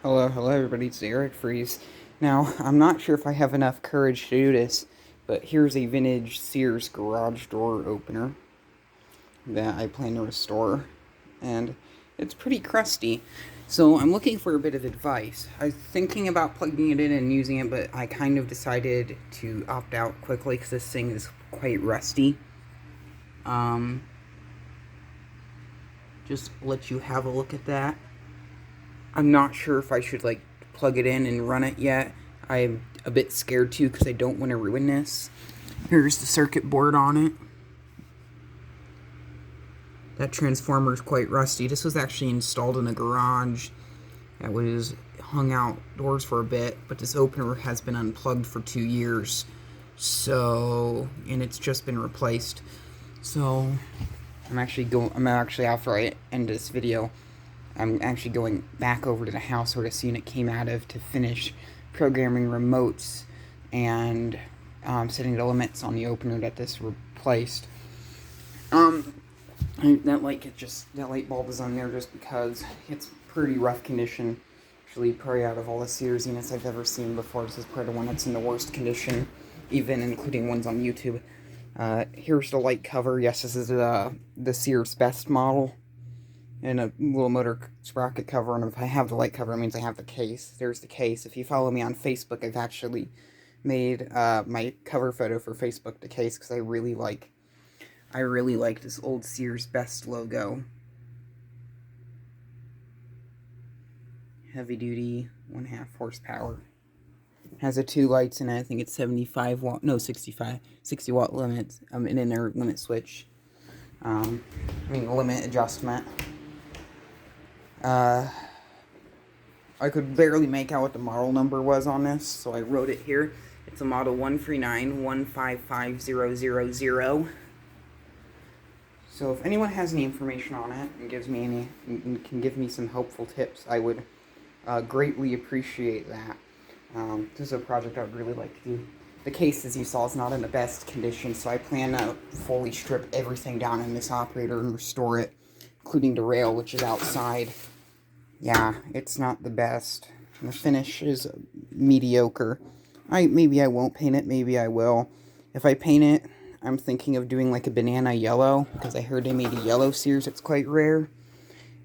Hello everybody, it's Eric Freeze. Now, I'm not sure if I have enough courage to do this, but here's a vintage Sears garage door opener that I plan to restore, and it's pretty crusty, so I'm looking for a bit of advice. I was thinking about plugging it in and using it, but I kind of decided to opt out quickly because this thing is quite rusty. Just let you have a look at that. I'm not sure if I should, plug it in and run it yet. I'm a bit scared, too, because I don't want to ruin this. Here's the circuit board on it. That transformer is quite rusty. This was actually installed in a garage that was hung outdoors for a bit, but this opener has been unplugged for 2 years. So, and it's just been replaced. So, I'm actually after I end this video, I'm actually going back over to the house where the unit came out of to finish programming remotes and setting the limits on the opener that this replaced. That light bulb is on there just because it's pretty rough condition. Actually, probably out of all the Sears units I've ever seen before, this is probably the one that's in the worst condition, even including ones on YouTube. Here's the light cover. Yes, this is the Sears Best model. And a little motor sprocket cover, and if I have the light cover, it means I have the case. There's the case. If you follow me on Facebook, I've actually made my cover photo for Facebook the case, because I really like this old Sears Best logo. Heavy duty, 1/2 horsepower. Has a 2 lights in it. I think it's 60 watt limits. An inner limit switch. Limit adjustment. I could barely make out what the model number was on this, so I wrote it here. It's a model 139155000. So if anyone has any information on it and can give me some helpful tips, I would greatly appreciate that. This is a project I would really like to do. The case, as you saw, is not in the best condition, so I plan to fully strip everything down in this operator and restore it, including the rail, which is outside. Yeah, it's not the best. The finish is mediocre. Maybe I won't paint it, maybe I will. If I paint it, I'm thinking of doing like a banana yellow, because I heard they made a yellow Sears that's quite rare.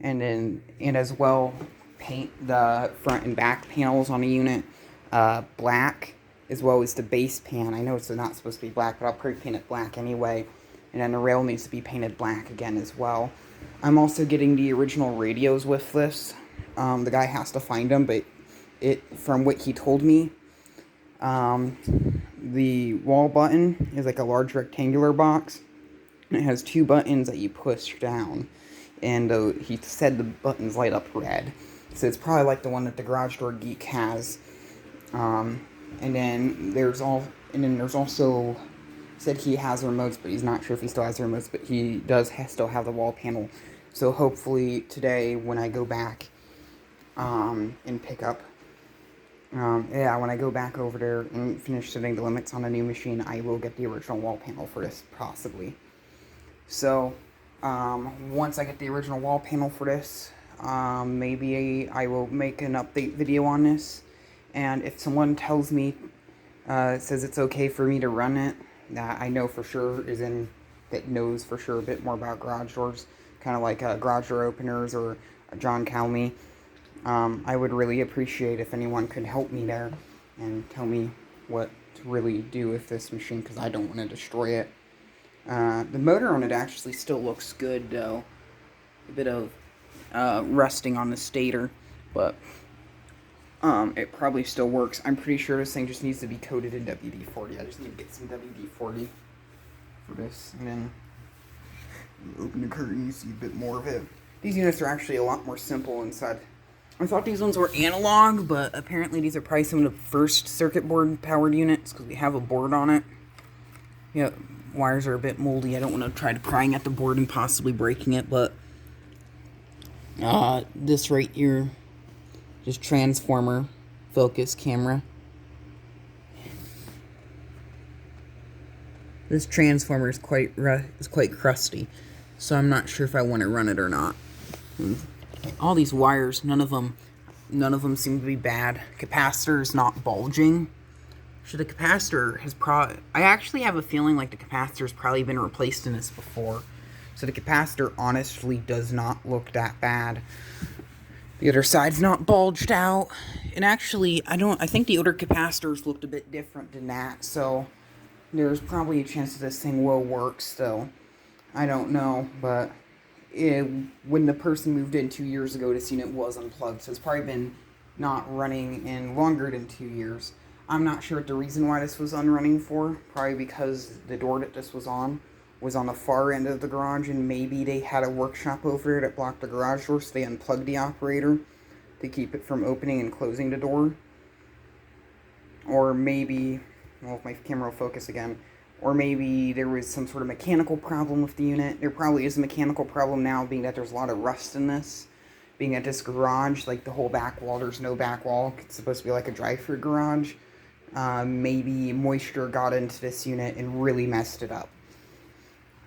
And as well, paint the front and back panels on the unit black, as well as the base pan. I know it's not supposed to be black, but I'll probably paint it black anyway. And then the rail needs to be painted black again as well. I'm also getting the original radios with this. The guy has to find them, but from what he told me, the wall button is like a large rectangular box. And it has 2 buttons that you push down. And he said the buttons light up red. So it's probably like the one that the Garage Door Geek has. And then there's also, said he has remotes, but he's not sure if he still has the remotes, but he does still have the wall panel. So hopefully today, when I go back and pick up, when I go back over there and finish setting the limits on a new machine, I will get the original wall panel for this, possibly. So, once I get the original wall panel for this, maybe I will make an update video on this. And if someone tells me, says it's okay for me to run it, that I know for sure that knows for sure a bit more about garage doors, kind of like garage door openers or John Calmy, I would really appreciate if anyone could help me there and tell me what to really do with this machine, because I don't want to destroy it. The motor on it actually still looks good, though. A bit of rusting on the stator, but it probably still works. I'm pretty sure this thing just needs to be coated in WD-40. I just need to get some WD-40 for this, and then open the curtain, you see a bit more of it. These units are actually a lot more simple inside. I thought these ones were analog, but apparently these are probably some of the first circuit board powered units, because we have a board on it. Yeah, wires are a bit moldy. I don't want to try to prying at the board and possibly breaking it, but this right here, just transformer, focus, camera. This transformer is quite crusty, so I'm not sure if I want to run it or not. All these wires, none of them None of them seem to be bad. Capacitor is not bulging. So the capacitor has I actually have a feeling like the capacitor's probably been replaced in this before. So the capacitor honestly does not look that bad. The other side's not bulged out. And actually, I think the other capacitors looked a bit different than that. So there's probably a chance that this thing will work still. I don't know, but when the person moved in 2 years ago, this unit was unplugged. So it's probably been not running in longer than 2 years. I'm not sure what the reason why this was unrunning for. Probably because the door that this was on the far end of the garage, and maybe they had a workshop over there that blocked the garage door, so they unplugged the operator to keep it from opening and closing the door. Or maybe, well, if my camera will focus again, or maybe there was some sort of mechanical problem with the unit. There probably is a mechanical problem now, being that there's a lot of rust in this. Being at this garage, like the whole back wall, there's no back wall. It's supposed to be like a drive-through garage. Maybe moisture got into this unit and really messed it up.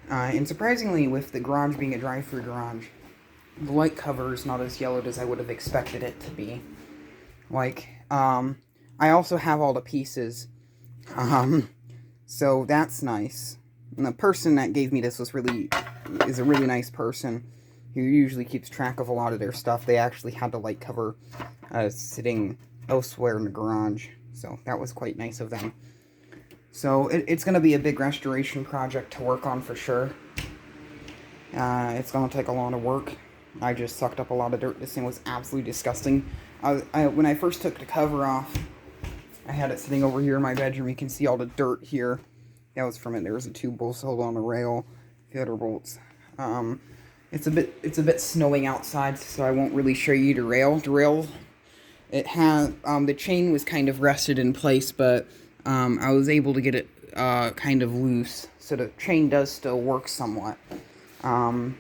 And surprisingly, with the garage being a drive-through garage, the light cover is not as yellowed as I would have expected it to be. Like, I also have all the pieces. So that's nice. And the person that gave me this is a really nice person who usually keeps track of a lot of their stuff. They actually had the light cover sitting elsewhere in the garage. So that was quite nice of them. So it's going to be a big restoration project to work on for sure. It's going to take a lot of work. I just sucked up a lot of dirt. This thing was absolutely disgusting. When I first took the cover off, I had it sitting over here in my bedroom. You can see all the dirt here. That was from it. There was a two bolts held on the rail. The other bolts. It's a bit snowing outside, so I won't really show you the rail. The rail, it had the chain was kind of rested in place, but I was able to get it kind of loose, so the chain does still work somewhat. And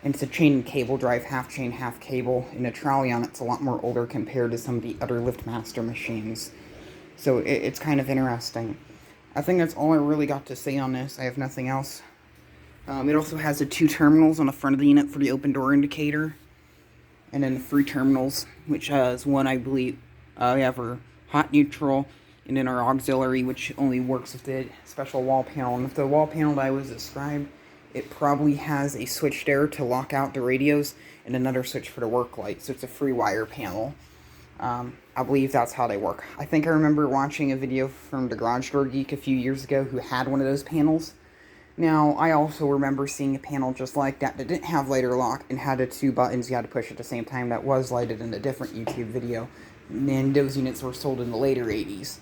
it's a chain and cable drive, half chain, half cable. And the trolley on it's a lot more older compared to some of the other LiftMaster machines. So it's kind of interesting. I think that's all I really got to say on this. I have nothing else. It also has the 2 terminals on the front of the unit for the open door indicator. And then the 3 terminals, which has one, I believe, we have our hot neutral, and then our auxiliary, which only works with the special wall panel. And with the wall panel that I was described, it probably has a switch there to lock out the radios, and another switch for the work light. So it's a free wire panel. I believe that's how they work. I think I remember watching a video from the Garage Door Geek a few years ago who had one of those panels. Now, I also remember seeing a panel just like that didn't have lighter lock and had the 2 buttons you had to push at the same time that was lighted in a different YouTube video. And those units were sold in the later 80s.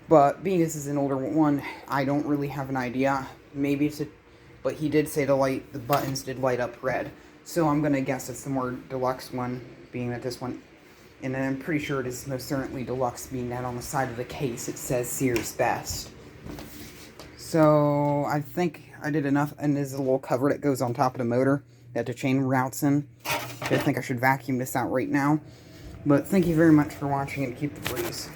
But being this is an older one, I don't really have an idea. Maybe it's but he did say the buttons did light up red. So I'm going to guess it's the more deluxe one, being that this one, and then I'm pretty sure it is most certainly deluxe, being that on the side of the case it says Sears Best. So I think I did enough, and there's a little cover that goes on top of the motor that the chain routes in. I think I should vacuum this out right now. But thank you very much for watching, and keep the breeze.